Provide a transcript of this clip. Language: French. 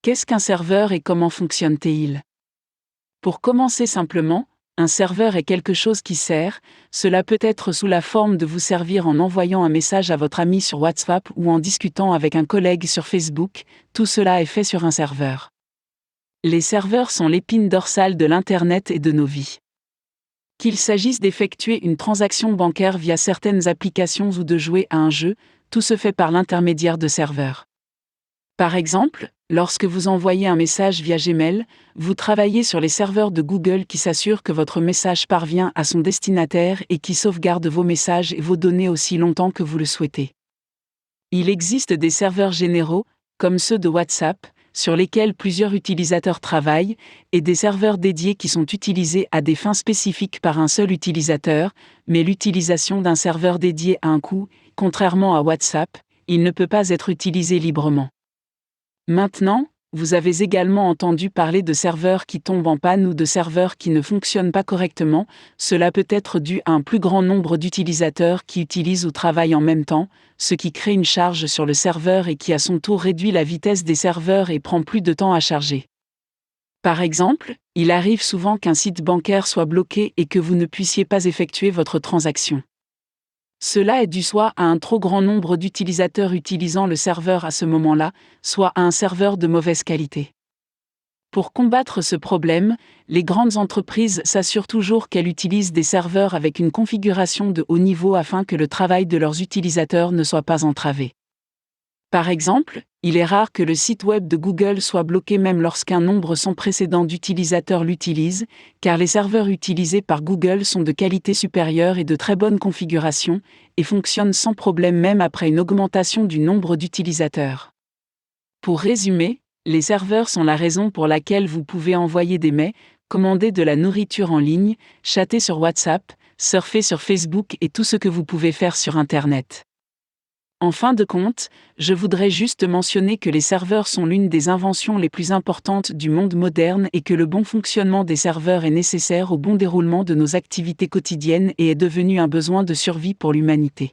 Qu'est-ce qu'un serveur et comment fonctionne-t-il? Pour commencer simplement, un serveur est quelque chose qui sert, cela peut être sous la forme de vous servir en envoyant un message à votre ami sur WhatsApp ou en discutant avec un collègue sur Facebook, tout cela est fait sur un serveur. Les serveurs sont l'épine dorsale de l'Internet et de nos vies. Qu'il s'agisse d'effectuer une transaction bancaire via certaines applications ou de jouer à un jeu, tout se fait par l'intermédiaire de serveurs. Par exemple, lorsque vous envoyez un message via Gmail, vous travaillez sur les serveurs de Google qui s'assurent que votre message parvient à son destinataire et qui sauvegardent vos messages et vos données aussi longtemps que vous le souhaitez. Il existe des serveurs généraux, comme ceux de WhatsApp, sur lesquels plusieurs utilisateurs travaillent, et des serveurs dédiés qui sont utilisés à des fins spécifiques par un seul utilisateur, mais l'utilisation d'un serveur dédié a un coût, contrairement à WhatsApp, il ne peut pas être utilisé librement. Maintenant, vous avez également entendu parler de serveurs qui tombent en panne ou de serveurs qui ne fonctionnent pas correctement, cela peut être dû à un plus grand nombre d'utilisateurs qui utilisent ou travaillent en même temps, ce qui crée une charge sur le serveur et qui à son tour réduit la vitesse des serveurs et prend plus de temps à charger. Par exemple, il arrive souvent qu'un site bancaire soit bloqué et que vous ne puissiez pas effectuer votre transaction. Cela est dû soit à un trop grand nombre d'utilisateurs utilisant le serveur à ce moment-là, soit à un serveur de mauvaise qualité. Pour combattre ce problème, les grandes entreprises s'assurent toujours qu'elles utilisent des serveurs avec une configuration de haut niveau afin que le travail de leurs utilisateurs ne soit pas entravé. Par exemple, il est rare que le site web de Google soit bloqué même lorsqu'un nombre sans précédent d'utilisateurs l'utilise, car les serveurs utilisés par Google sont de qualité supérieure et de très bonne configuration, et fonctionnent sans problème même après une augmentation du nombre d'utilisateurs. Pour résumer, les serveurs sont la raison pour laquelle vous pouvez envoyer des mails, commander de la nourriture en ligne, chatter sur WhatsApp, surfer sur Facebook et tout ce que vous pouvez faire sur Internet. En fin de compte, je voudrais juste mentionner que les serveurs sont l'une des inventions les plus importantes du monde moderne et que le bon fonctionnement des serveurs est nécessaire au bon déroulement de nos activités quotidiennes et est devenu un besoin de survie pour l'humanité.